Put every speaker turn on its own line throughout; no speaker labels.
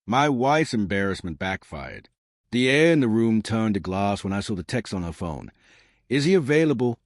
My wife's embarrassment backfired. The air in the room turned to glass when I saw the text on her phone. Is he available?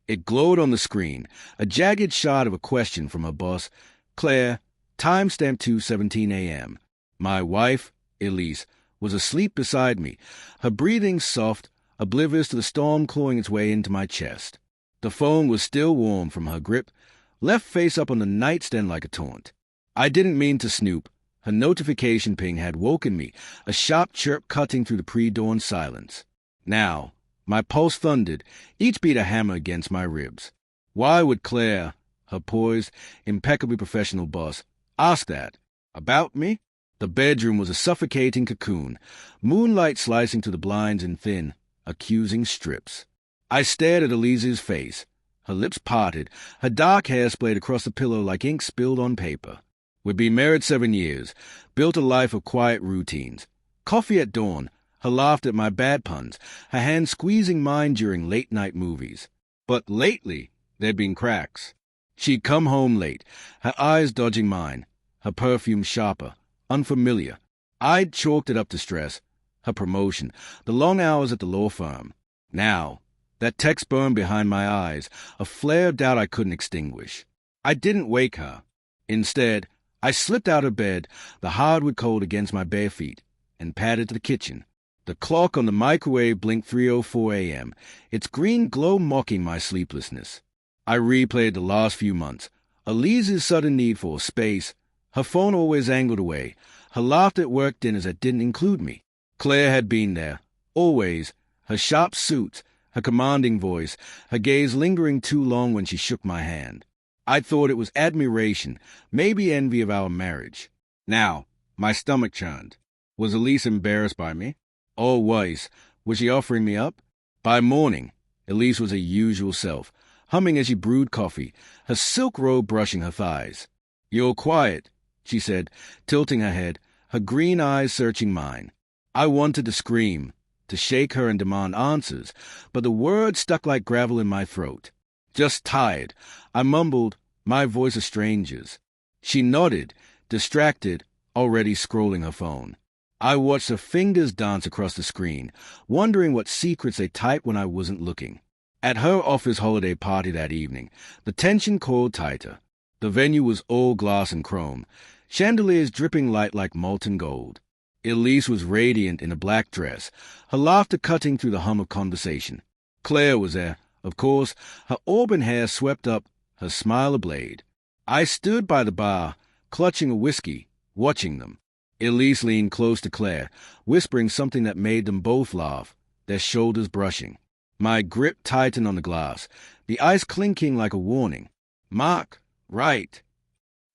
It glowed on the screen, a jagged shot of a question from her boss. Claire, timestamp 2:17 a.m. My wife, Elise, was asleep beside me, her breathing soft, oblivious to the storm clawing its way into my chest. The phone was still warm from her grip, left face up on the nightstand like a taunt. I didn't mean to snoop. Her notification ping had woken me, a sharp chirp cutting through the pre-dawn silence. Now, my pulse thundered, each beat a hammer against my ribs. Why would Claire, her poised, impeccably professional boss, ask that? About me? The bedroom was a suffocating cocoon, moonlight slicing through the blinds in thin, accusing strips. I stared at Elise's face, her lips parted, her dark hair splayed across the pillow like ink spilled on paper. We'd been married 7 years, built a life of quiet routines. Coffee at dawn, her laughter at my bad puns, her hand squeezing mine during late-night movies. But lately, there'd been cracks. She'd come home late, her eyes dodging mine, her perfume sharper, unfamiliar. I'd chalked it up to stress, her promotion, the long hours at the law firm. Now, that text burned behind my eyes, a flare of doubt I couldn't extinguish. I didn't wake her. Instead, I slipped out of bed, the hardwood cold against my bare feet, and padded to the kitchen. The clock on the microwave blinked 3:04 a.m., its green glow mocking my sleeplessness. I replayed the last few months, Elise's sudden need for space, her phone always angled away, her laughter at work dinners that didn't include me. Claire had been there, always, her sharp suits, her commanding voice, her gaze lingering too long when she shook my hand. I thought it was admiration, maybe envy of our marriage. Now, my stomach churned. Was Elise embarrassed by me? Or worse, was she offering me up? By morning, Elise was her usual self, humming as she brewed coffee, her silk robe brushing her thighs. "You're quiet," she said, tilting her head, her green eyes searching mine. I wanted to scream, to shake her and demand answers, but the words stuck like gravel in my throat. "Just tired," I mumbled, my voice a stranger's. She nodded, distracted, already scrolling her phone. I watched her fingers dance across the screen, wondering what secrets they typed when I wasn't looking. At her office holiday party that evening, the tension coiled tighter. The venue was all glass and chrome, chandeliers dripping light like molten gold. Elise was radiant in a black dress, her laughter cutting through the hum of conversation. Claire was there, of course, her auburn hair swept up, her smile ablaze. I stood by the bar, clutching a whiskey, watching them. Elise leaned close to Claire, whispering something that made them both laugh, their shoulders brushing. My grip tightened on the glass, the ice clinking like a warning. "Mark, right."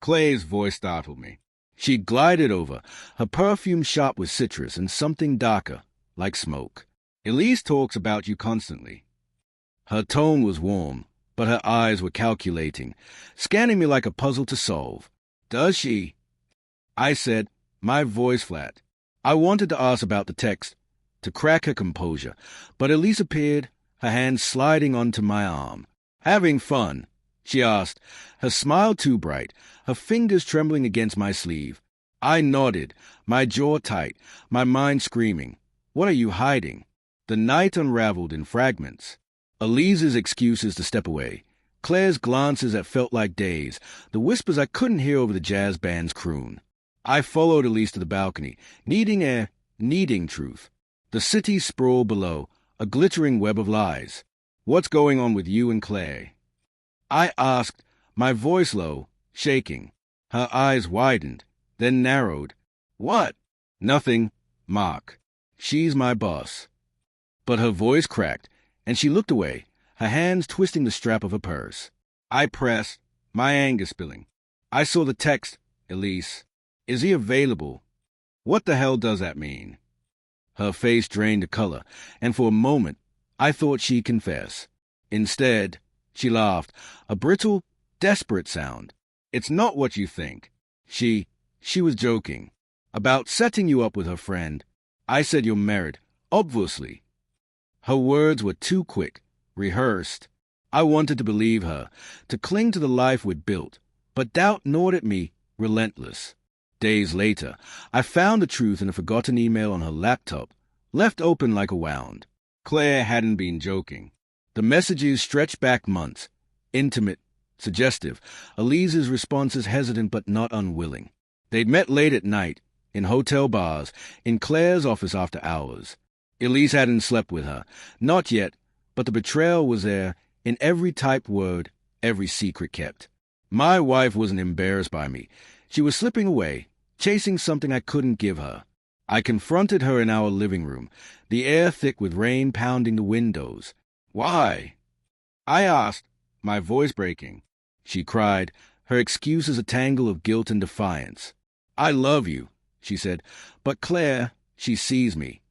Claire's voice startled me. She glided over, her perfume sharp with citrus and something darker, like smoke. "Elise talks about you constantly." Her tone was warm, but her eyes were calculating, scanning me like a puzzle to solve. "Does she?" I said, my voice flat. I wanted to ask about the text, to crack her composure, but Elise appeared, her hand sliding onto my arm. "Having fun?" she asked, her smile too bright, her fingers trembling against my sleeve. I nodded, my jaw tight, my mind screaming. What are you hiding? The night unraveled in fragments. Elise's excuses to step away, Claire's glances that felt like days, the whispers I couldn't hear over the jazz band's croon. I followed Elise to the balcony, needing air, needing truth. The city sprawled below, a glittering web of lies. "What's going on with you and Claire?" I asked, my voice low, shaking. Her eyes widened, then narrowed. "What?" "Nothing, Mark. She's my boss." But her voice cracked, and she looked away, her hands twisting the strap of her purse. I pressed, my anger spilling. "I saw the text, Elise. Is he available?" "What the hell does that mean?" Her face drained the color, and for a moment I thought she'd confess. Instead, she laughed, a brittle, desperate sound. "It's not what you think. She was joking. About setting you up with her friend. I said you're married, obviously." Her words were too quick, rehearsed. I wanted to believe her, to cling to the life we'd built, but doubt gnawed at me, relentless. Days later, I found the truth in a forgotten email on her laptop, left open like a wound. Claire hadn't been joking. The messages stretched back months, intimate, suggestive, Elise's responses hesitant but not unwilling. They'd met late at night, in hotel bars, in Claire's office after hours. Elise hadn't slept with her, not yet, but the betrayal was there in every typed word, every secret kept. My wife wasn't embarrassed by me. She was slipping away, chasing something I couldn't give her. I confronted her in our living room, the air thick with rain pounding the windows. "Why?" I asked, my voice breaking. She cried, her excuses a tangle of guilt and defiance. "I love you," she said, "but Claire, she sees me."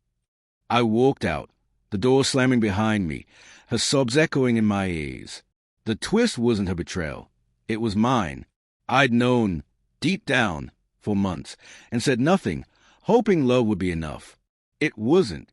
I walked out, the door slamming behind me, her sobs echoing in my ears. The twist wasn't her betrayal. It was mine. I'd known, deep down, for months, and said nothing, hoping love would be enough. It wasn't.